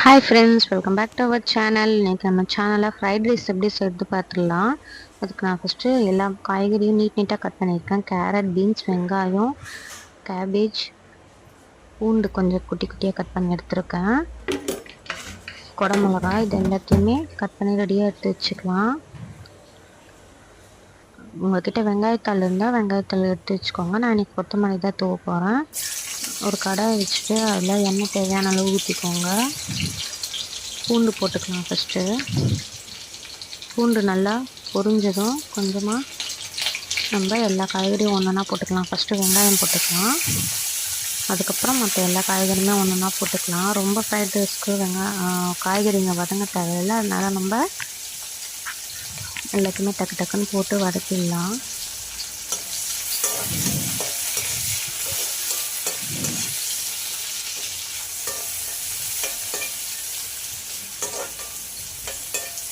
Hi friends, welcome back to our channel. இன்றைக்கி நம்ம சேனலில் ஃப்ரைட் ரைஸ் எப்படி செய்கிறது பார்த்துடலாம். அதுக்கு நான் ஃபஸ்ட்டு எல்லா காய்கறியும் நீட்டாக கட் பண்ணியிருக்கேன். கேரட், பீன்ஸ், வெங்காயம், கேபேஜ், பூண்டு கொஞ்சம் குட்டி குட்டியாக கட் பண்ணி எடுத்துருக்கேன். குடமிளகா, இது எல்லாத்தையுமே கட் பண்ணி ரெடியாக எடுத்து வச்சுக்கலாம். உங்கள்கிட்ட வெங்காயத்தாள் இருந்தால் வெங்காயத்தாள் எடுத்து வச்சுக்கோங்க. நான் இன்றைக்கி கொத்தமல்லி தான் தூவ போகிறேன். ஒரு கடாயை வச்சுட்டு அதில் எண்ணெய் தேவையான அளவு ஊற்றிக்கோங்க. பூண்டு போட்டுக்கலாம். ஃபஸ்ட்டு பூண்டு நல்லா பொரிஞ்சதும் கொஞ்சமாக நம்ம எல்லா காய்கறியும் ஒன்றா போட்டுக்கலாம். ஃபஸ்ட்டு வெங்காயம் போட்டுக்கலாம், அதுக்கப்புறம் மற்ற எல்லா காய்கறியுமே ஒன்றா போட்டுக்கலாம். ரொம்ப ஃப்ரைட் ரைஸ்க்கு காய்கறிங்க வதங்க தேவையில்லை. அதனால் நம்ம எல்லாத்தையுமே டக்கு டக்குன்னு போட்டு வதக்கிடலாம்.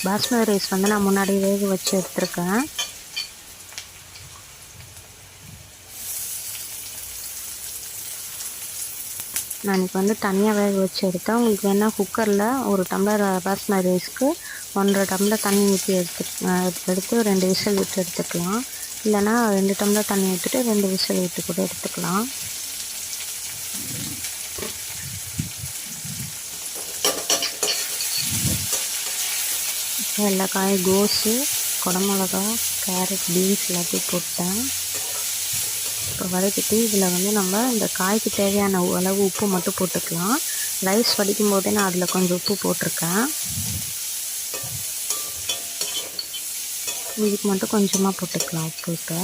பாஸ்மதி ரைஸ் நான் முன்னாடி வேக வச்சு எடுத்துருக்கேன். நான் இன்றைக்கி தனியாக வேக வச்சு எடுத்தேன். உங்களுக்கு வேணால் குக்கரில் ஒரு டம்ளர் பாஸ்மதி ரைஸ்க்கு 1.5 டம்ளர் தண்ணி ஊற்றி எடுத்து 2 விசில் விட்டு எடுத்துக்கலாம். இல்லைனா 2 டம்ளர் தண்ணி ஊற்றிட்டு 2 விசில் விட்டு கூட எடுத்துக்கலாம். எல்லா காய் கோஸு, குடமிளகா, கேரட், பீன்ஸ் எல்லாத்தையும் போட்டேன். இப்போ வதக்கிட்டு இதில் நம்ம இந்த காய்க்கு தேவையான அளவு உப்பு மட்டும் போட்டுக்கலாம். ரைஸ் வடிக்கும் போதே நான் அதில் கொஞ்சம் உப்பு போட்டிருக்கேன். இதுக்கு மட்டும் கொஞ்சமாக போட்டுக்கலாம் உப்பு.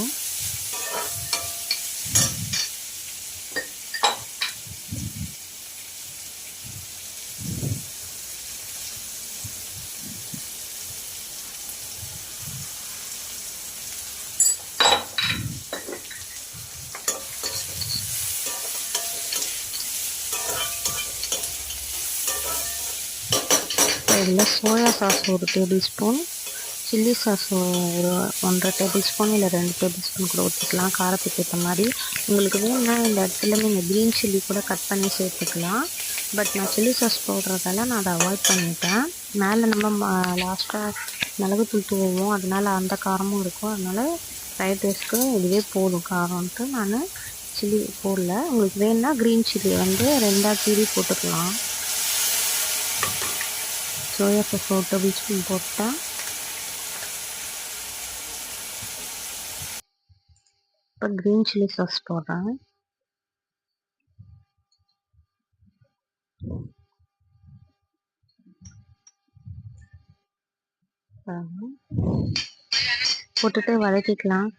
இப்போ இதில் soya sauce 1 table spoon, chilli sauce ஒரு 1.5 டேபிள் ஸ்பூன் இல்லை 2 டேபிள் ஸ்பூன் கூட ஊற்றிக்கலாம், காரத்துக்கு ஏற்ற மாதிரி. உங்களுக்கு வேணும்னா இந்த இடத்துல நீங்கள் க்ரீன் சில்லி கூட கட் பண்ணி சேர்த்துக்கலாம். பட் நான் சில்லி சாஸ் போடுறதால நான் அதை அவாய்ட் பண்ணிட்டேன். மேலே நம்ம லாஸ்ட்டாக மிளகுத்தூள் தூவோம், அதனால் அந்த காரமும் இருக்கும். அதனால் ஃப்ரைட் ரைஸ்க்கு இதுவே போதும் காரம்ன்ட்டு நான் சில்லி போடல. உங்களுக்கு வேணும்னா க்ரீன் சில்லி 2 கீரி போட்டுக்கலாம். சோயா சாஸ் 1 டேபிள் ஸ்பூன் போட்டேன். இப்போ க்ரீன் சில்லி சாஸ் போடுறேன். போட்டுட்டு வதக்கிக்கலாம்.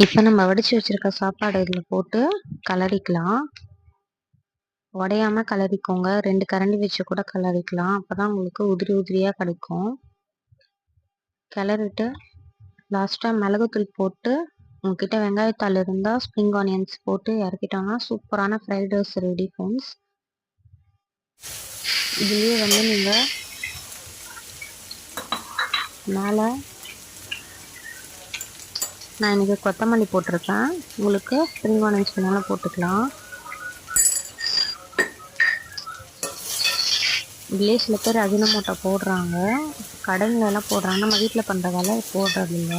இப்போ நம்ம வடித்து வச்சுருக்க சாப்பாடு இதில் போட்டு கலரிக்கலாம். உடையாமல் கலரிக்கோங்க. 2 கரண்டி வச்சு கூட கலரிக்கலாம். அப்போ தான் உங்களுக்கு உதிரி உதிரியாக கிடைக்கும். கிளறிட்டு லாஸ்ட்டாக மிளகுத்தூள் போட்டு உங்ககிட்ட வெங்காயத்தாள் இருந்தால் ஸ்ப்ரிங் ஆனியன்ஸ் போட்டு இறக்கிட்டோம்னா சூப்பரான ஃப்ரைட் ரைஸ் ரெடி ஃப்ரெண்ட்ஸ். இதுலேயே நீங்கள் மேலே நான் இன்றைக்கி கொத்தமல்லி போட்டிருக்கேன். உங்களுக்கு ஸ்ப்ரிங் ஆனியன்ஸ் வேணாலும் போட்டுக்கலாம். இதுலேயே சில பேர் அஜினமோட்டோ போடுறாங்க, கடைங்களெல்லாம் போடுறாங்க. நம்ம வீட்டில் பண்ணுறதால போடுறதில்ல.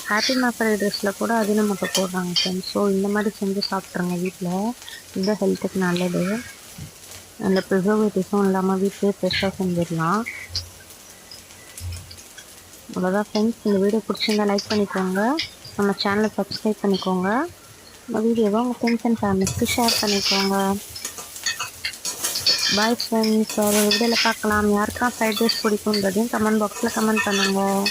ஹாப்பி மா ஃப்ரைட் ரைஸில் கூட அஜினமோட்டோ போடுறாங்க ஃப்ரெண்ட்ஸ். ஸோ இந்த மாதிரி செஞ்சு சாப்பிட்ருங்க வீட்டில். இந்த ஹெல்த்துக்கு நல்லது. அந்த ப்ரிசர்வேட்டிவ்ஸும் இல்லாமல் வீட்டிலே ஃப்ரெஷ்ஷாக செஞ்சிடலாம். அவ்வளோதான் ஃப்ரெண்ட்ஸ். இந்த வீடியோ பிடிச்சிருந்தா லைக் பண்ணிக்கோங்க, நம்ம சேனலை சப்ஸ்கிரைப் பண்ணிக்கோங்க, இந்த வீடியோவை உங்கள் ஃப்ரெண்ட்ஸ் அண்ட் ஃபேமிலிஸ்க்கு ஷேர் பண்ணிக்கோங்க. Bye friends. ஒரு வீடியோவில் பார்க்கலாம். யாருக்கெல்லாம் ஃப்ரைட் ரைஸ் பிடிக்குன்றதையும் கமெண்ட் பாக்ஸில் கமெண்ட் பண்ணுங்கள்.